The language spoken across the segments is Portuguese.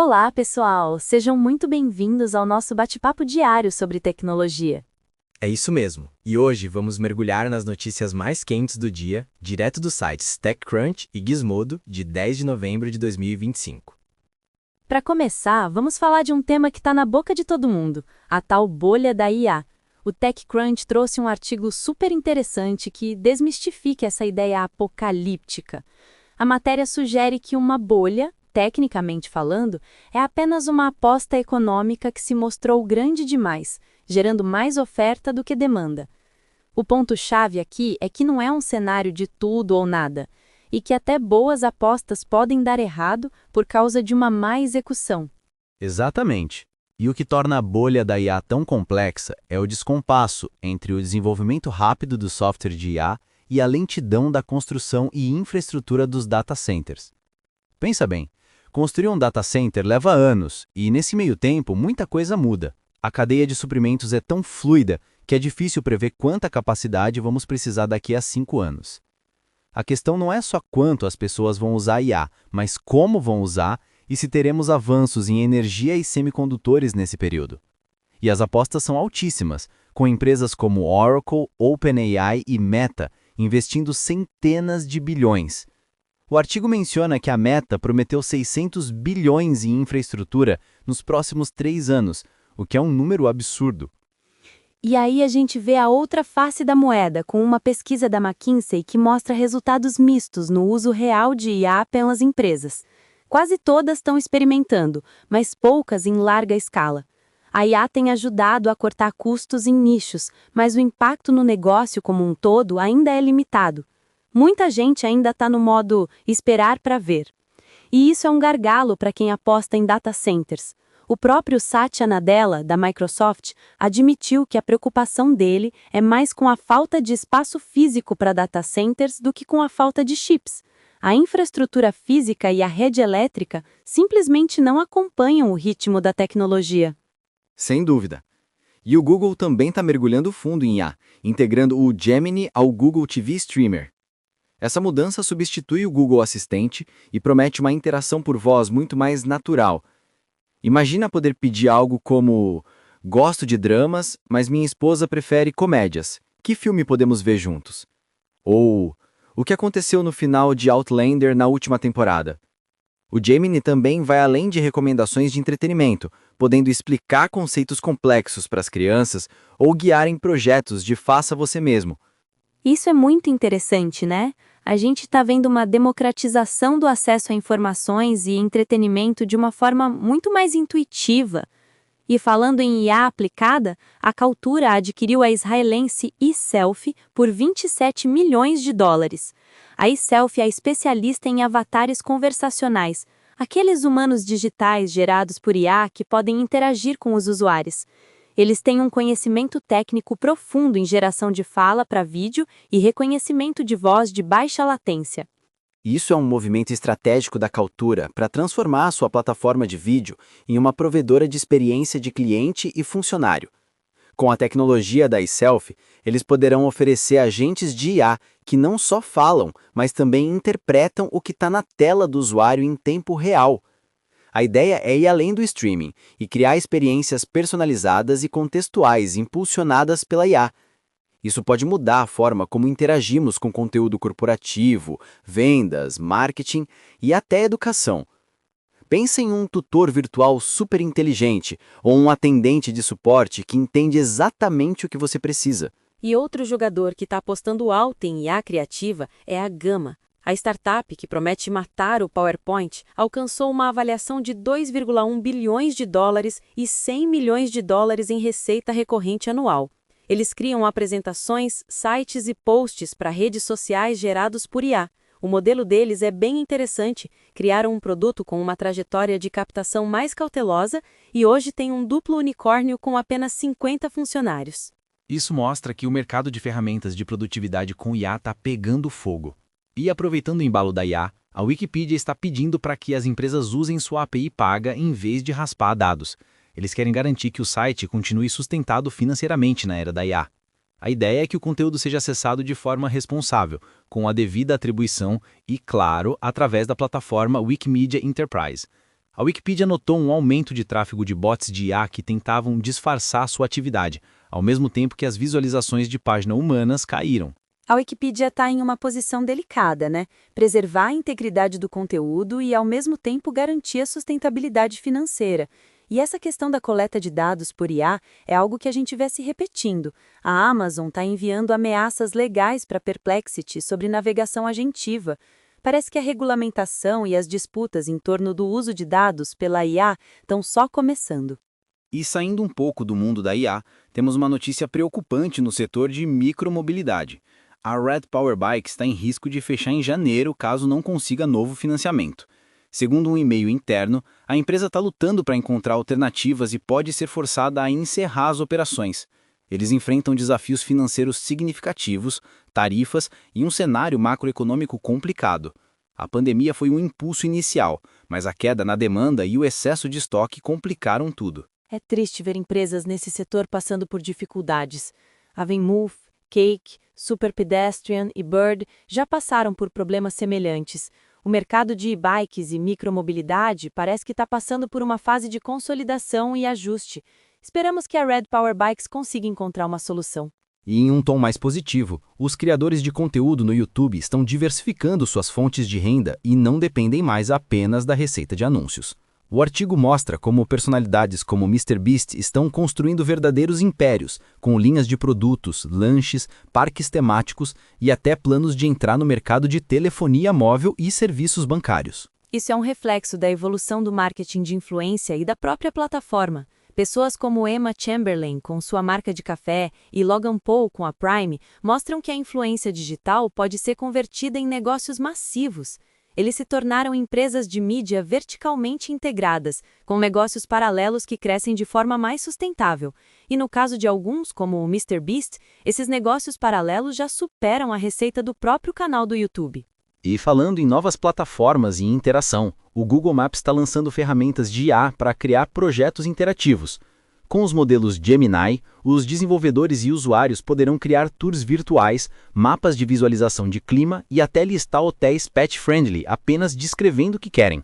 Olá, pessoal! Sejam muito bem-vindos ao nosso bate-papo diário sobre tecnologia. É isso mesmo. E hoje vamos mergulhar nas notícias mais quentes do dia, direto dos sites TechCrunch e Gizmodo, de 10 de novembro de 2025. Para começar, vamos falar de um tema que está na boca de todo mundo, a tal bolha da IA. O TechCrunch trouxe um artigo super interessante que desmistifica essa ideia apocalíptica. A matéria sugere que uma bolha, tecnicamente falando, é apenas uma aposta econômica que se mostrou grande demais, gerando mais oferta do que demanda. O ponto-chave aqui é que não é um cenário de tudo ou nada, e que até boas apostas podem dar errado por causa de uma má execução. Exatamente. E o que torna a bolha da IA tão complexa é o descompasso entre o desenvolvimento rápido do software de IA e a lentidão da construção e infraestrutura dos data centers. Pensa bem, construir um data center leva anos e, nesse meio tempo, muita coisa muda. A cadeia de suprimentos é tão fluida que é difícil prever quanta capacidade vamos precisar daqui a 5 anos. A questão não é só quanto as pessoas vão usar a IA, mas como vão usar e se teremos avanços em energia e semicondutores nesse período. E as apostas são altíssimas, com empresas como Oracle, OpenAI e Meta investindo centenas de bilhões. O artigo menciona que a Meta prometeu 600 bilhões em infraestrutura nos próximos 3 anos, o que é um número absurdo. E aí a gente vê a outra face da moeda, com uma pesquisa da McKinsey que mostra resultados mistos no uso real de IA pelas empresas. Quase todas estão experimentando, mas poucas em larga escala. A IA tem ajudado a cortar custos em nichos, mas o impacto no negócio como um todo ainda é limitado. Muita gente ainda está no modo esperar para ver. E isso é um gargalo para quem aposta em data centers. O próprio Satya Nadella, da Microsoft, admitiu que a preocupação dele é mais com a falta de espaço físico para data centers do que com a falta de chips. A infraestrutura física e a rede elétrica simplesmente não acompanham o ritmo da tecnologia. Sem dúvida. E o Google também está mergulhando fundo em IA, integrando o Gemini ao Google TV Streamer. Essa mudança substitui o Google Assistente e promete uma interação por voz muito mais natural. Imagina poder pedir algo como: gosto de dramas, mas minha esposa prefere comédias. Que filme podemos ver juntos? Ou: o que aconteceu no final de Outlander na última temporada? O Gemini também vai além de recomendações de entretenimento, podendo explicar conceitos complexos para as crianças ou guiar em projetos de faça você mesmo. Isso é muito interessante, né? A gente está vendo uma democratização do acesso a informações e entretenimento de uma forma muito mais intuitiva. E falando em IA aplicada, a Kaltura adquiriu a israelense eSelfie por 27 milhões de dólares. A eSelfie é especialista em avatares conversacionais, aqueles humanos digitais gerados por IA que podem interagir com os usuários. Eles têm um conhecimento técnico profundo em geração de fala para vídeo e reconhecimento de voz de baixa latência. Isso é um movimento estratégico da Kaltura para transformar a sua plataforma de vídeo em uma provedora de experiência de cliente e funcionário. Com a tecnologia da eSelfie, eles poderão oferecer agentes de IA que não só falam, mas também interpretam o que está na tela do usuário em tempo real. A ideia é ir além do streaming e criar experiências personalizadas e contextuais impulsionadas pela IA. Isso pode mudar a forma como interagimos com conteúdo corporativo, vendas, marketing e até educação. Pensa em um tutor virtual super inteligente ou um atendente de suporte que entende exatamente o que você precisa. E outro jogador que está apostando alto em IA criativa é a Gama. A startup, que promete matar o PowerPoint, alcançou uma avaliação de 2,1 bilhões de dólares e 100 milhões de dólares em receita recorrente anual. Eles criam apresentações, sites e posts para redes sociais gerados por IA. O modelo deles é bem interessante. Criaram um produto com uma trajetória de captação mais cautelosa e hoje tem um duplo unicórnio com apenas 50 funcionários. Isso mostra que o mercado de ferramentas de produtividade com IA está pegando fogo. E aproveitando o embalo da IA, a Wikipedia está pedindo para que as empresas usem sua API paga em vez de raspar dados. Eles querem garantir que o site continue sustentado financeiramente na era da IA. A ideia é que o conteúdo seja acessado de forma responsável, com a devida atribuição e, claro, através da plataforma Wikimedia Enterprise. A Wikipedia notou um aumento de tráfego de bots de IA que tentavam disfarçar sua atividade, ao mesmo tempo que as visualizações de páginas humanas caíram. A Wikipedia está em uma posição delicada, né? Preservar a integridade do conteúdo e, ao mesmo tempo, garantir a sustentabilidade financeira. E essa questão da coleta de dados por IA é algo que a gente vê se repetindo. A Amazon está enviando ameaças legais para a Perplexity sobre navegação agentiva. Parece que a regulamentação e as disputas em torno do uso de dados pela IA estão só começando. E saindo um pouco do mundo da IA, temos uma notícia preocupante no setor de micromobilidade. A Red Power Bikes está em risco de fechar em janeiro caso não consiga novo financiamento. Segundo um e-mail interno, a empresa está lutando para encontrar alternativas e pode ser forçada a encerrar as operações. Eles enfrentam desafios financeiros significativos, tarifas e um cenário macroeconômico complicado. A pandemia foi um impulso inicial, mas a queda na demanda e o excesso de estoque complicaram tudo. É triste ver empresas nesse setor passando por dificuldades. A Venmove, Cake, Super Pedestrian e Bird já passaram por problemas semelhantes. O mercado de e-bikes e micromobilidade parece que está passando por uma fase de consolidação e ajuste. Esperamos que a Red Power Bikes consiga encontrar uma solução. E em um tom mais positivo, os criadores de conteúdo no YouTube estão diversificando suas fontes de renda e não dependem mais apenas da receita de anúncios. O artigo mostra como personalidades como MrBeast estão construindo verdadeiros impérios, com linhas de produtos, lanches, parques temáticos e até planos de entrar no mercado de telefonia móvel e serviços bancários. Isso é um reflexo da evolução do marketing de influência e da própria plataforma. Pessoas como Emma Chamberlain, com sua marca de café, e Logan Paul, com a Prime, mostram que a influência digital pode ser convertida em negócios massivos. Eles se tornaram empresas de mídia verticalmente integradas, com negócios paralelos que crescem de forma mais sustentável. E no caso de alguns, como o MrBeast, esses negócios paralelos já superam a receita do próprio canal do YouTube. E falando em novas plataformas e interação, o Google Maps está lançando ferramentas de IA para criar projetos interativos. Com os modelos Gemini, os desenvolvedores e usuários poderão criar tours virtuais, mapas de visualização de clima e até listar hotéis pet-friendly apenas descrevendo o que querem.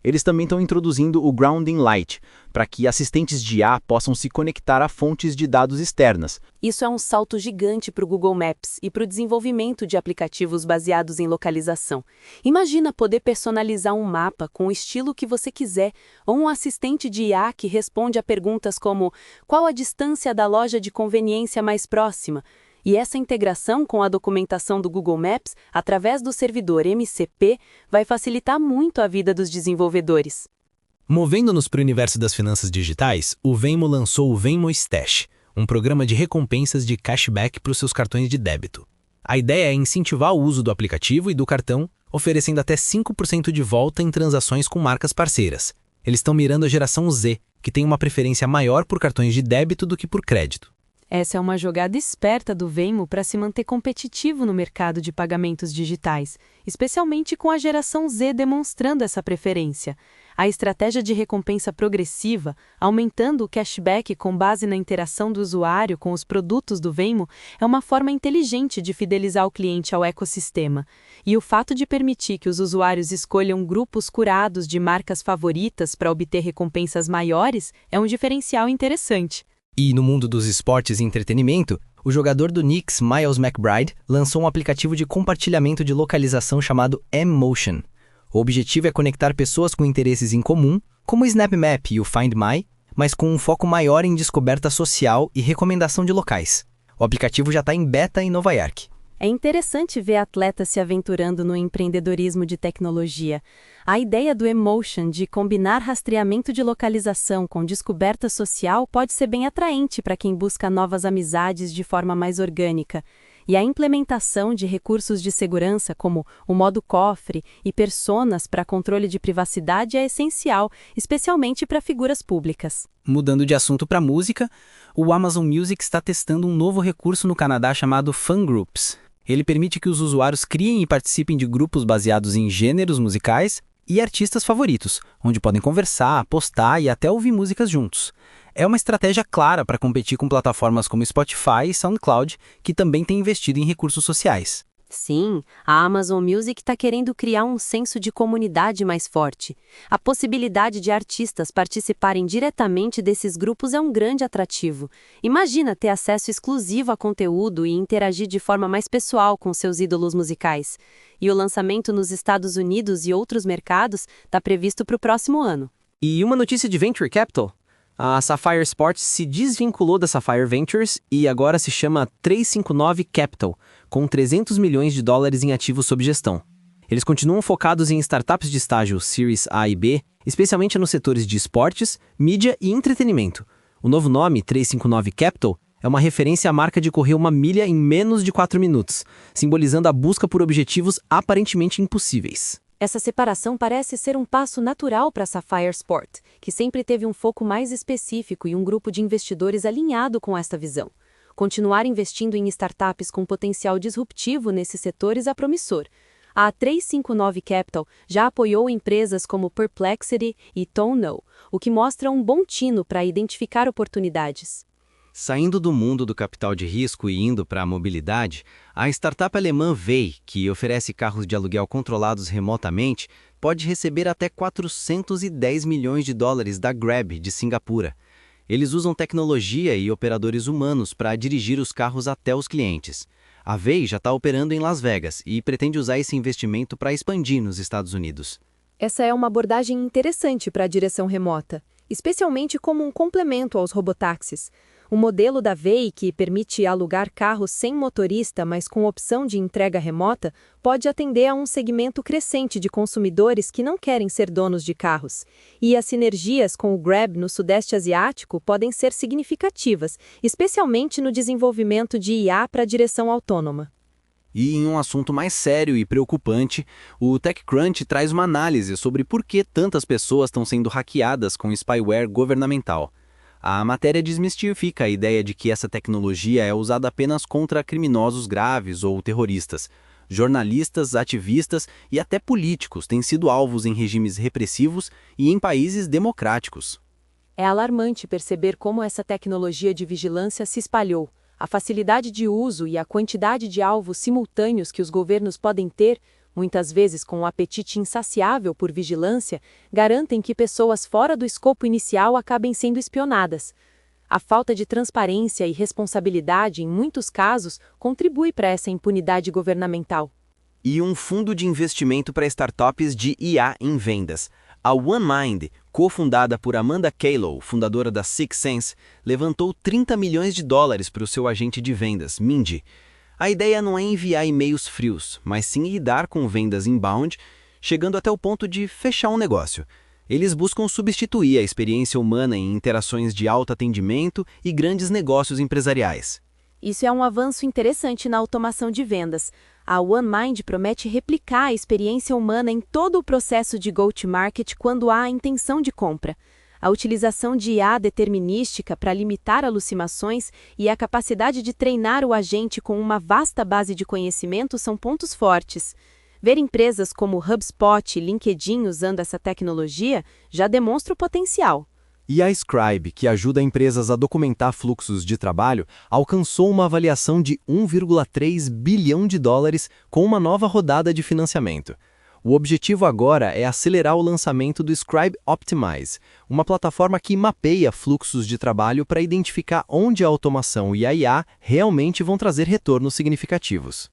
Eles também estão introduzindo o Grounding Light, para que assistentes de IA possam se conectar a fontes de dados externas. Isso é um salto gigante para o Google Maps e para o desenvolvimento de aplicativos baseados em localização. Imagina poder personalizar um mapa com o estilo que você quiser, ou um assistente de IA que responde a perguntas como: qual a distância da loja de conveniência mais próxima? E essa integração com a documentação do Google Maps, através do servidor MCP, vai facilitar muito a vida dos desenvolvedores. Movendo-nos para o universo das finanças digitais, o Venmo lançou o Venmo Stash, um programa de recompensas de cashback para os seus cartões de débito. A ideia é incentivar o uso do aplicativo e do cartão, oferecendo até 5% de volta em transações com marcas parceiras. Eles estão mirando a geração Z, que tem uma preferência maior por cartões de débito do que por crédito. Essa é uma jogada esperta do Venmo para se manter competitivo no mercado de pagamentos digitais, especialmente com a geração Z demonstrando essa preferência. A estratégia de recompensa progressiva, aumentando o cashback com base na interação do usuário com os produtos do Venmo, é uma forma inteligente de fidelizar o cliente ao ecossistema. E o fato de permitir que os usuários escolham grupos curados de marcas favoritas para obter recompensas maiores é um diferencial interessante. E no mundo dos esportes e entretenimento, o jogador do Knicks, Miles McBride, lançou um aplicativo de compartilhamento de localização chamado M-Motion. O objetivo é conectar pessoas com interesses em comum, como o SnapMap e o Find My, mas com um foco maior em descoberta social e recomendação de locais. O aplicativo já está em beta em Nova York. É interessante ver atletas se aventurando no empreendedorismo de tecnologia. A ideia do Emotion de combinar rastreamento de localização com descoberta social pode ser bem atraente para quem busca novas amizades de forma mais orgânica. E a implementação de recursos de segurança como o modo cofre e personas para controle de privacidade é essencial, especialmente para figuras públicas. Mudando de assunto para música, o Amazon Music está testando um novo recurso no Canadá chamado Fan Groups. Ele permite que os usuários criem e participem de grupos baseados em gêneros musicais e artistas favoritos, onde podem conversar, postar e até ouvir músicas juntos. É uma estratégia clara para competir com plataformas como Spotify e SoundCloud, que também têm investido em recursos sociais. Sim, a Amazon Music está querendo criar um senso de comunidade mais forte. A possibilidade de artistas participarem diretamente desses grupos é um grande atrativo. Imagina ter acesso exclusivo a conteúdo e interagir de forma mais pessoal com seus ídolos musicais. E o lançamento nos Estados Unidos e outros mercados está previsto para o próximo ano. E uma notícia de Venture Capital. A Sapphire Sports se desvinculou da Sapphire Ventures e agora se chama 359 Capital, com 300 milhões de dólares em ativos sob gestão. Eles continuam focados em startups de estágio Series A e B, especialmente nos setores de esportes, mídia e entretenimento. O novo nome, 359 Capital, é uma referência à marca de correr 1 milha em menos de 4 minutos, simbolizando a busca por objetivos aparentemente impossíveis. Essa separação parece ser um passo natural para a Sapphire Sport, que sempre teve um foco mais específico e um grupo de investidores alinhado com esta visão. Continuar investindo em startups com potencial disruptivo nesses setores é promissor. A 359 Capital já apoiou empresas como Perplexity e Tonal, o que mostra um bom tino para identificar oportunidades. Saindo do mundo do capital de risco e indo para a mobilidade, a startup alemã Vey, que oferece carros de aluguel controlados remotamente, pode receber até 410 milhões de dólares da Grab, de Singapura. Eles usam tecnologia e operadores humanos para dirigir os carros até os clientes. A Vey já está operando em Las Vegas e pretende usar esse investimento para expandir nos Estados Unidos. Essa é uma abordagem interessante para a direção remota, especialmente como um complemento aos robotáxis. O modelo da Vey, que permite alugar carros sem motorista, mas com opção de entrega remota, pode atender a um segmento crescente de consumidores que não querem ser donos de carros. E as sinergias com o Grab no Sudeste Asiático podem ser significativas, especialmente no desenvolvimento de IA para direção autônoma. E em um assunto mais sério e preocupante, o TechCrunch traz uma análise sobre por que tantas pessoas estão sendo hackeadas com spyware governamental. A matéria desmistifica a ideia de que essa tecnologia é usada apenas contra criminosos graves ou terroristas. Jornalistas, ativistas e até políticos têm sido alvos em regimes repressivos e em países democráticos. É alarmante perceber como essa tecnologia de vigilância se espalhou. A facilidade de uso e a quantidade de alvos simultâneos que os governos podem ter, muitas vezes com um apetite insaciável por vigilância, garantem que pessoas fora do escopo inicial acabem sendo espionadas. A falta de transparência e responsabilidade, em muitos casos, contribui para essa impunidade governamental. E um fundo de investimento para startups de IA em vendas. A OneMind, cofundada por Amanda Calow, fundadora da Sixth Sense, levantou 30 milhões de dólares para o seu agente de vendas, Mindy. A ideia não é enviar e-mails frios, mas sim lidar com vendas inbound, chegando até o ponto de fechar um negócio. Eles buscam substituir a experiência humana em interações de alto atendimento e grandes negócios empresariais. Isso é um avanço interessante na automação de vendas. A OneMind promete replicar a experiência humana em todo o processo de go-to-market quando há a intenção de compra. A utilização de IA determinística para limitar alucinações e a capacidade de treinar o agente com uma vasta base de conhecimento são pontos fortes. Ver empresas como HubSpot e LinkedIn usando essa tecnologia já demonstra o potencial. E a Scribe, que ajuda empresas a documentar fluxos de trabalho, alcançou uma avaliação de 1,3 bilhão de dólares com uma nova rodada de financiamento. O objetivo agora é acelerar o lançamento do Scribe Optimize, uma plataforma que mapeia fluxos de trabalho para identificar onde a automação e a IA realmente vão trazer retornos significativos.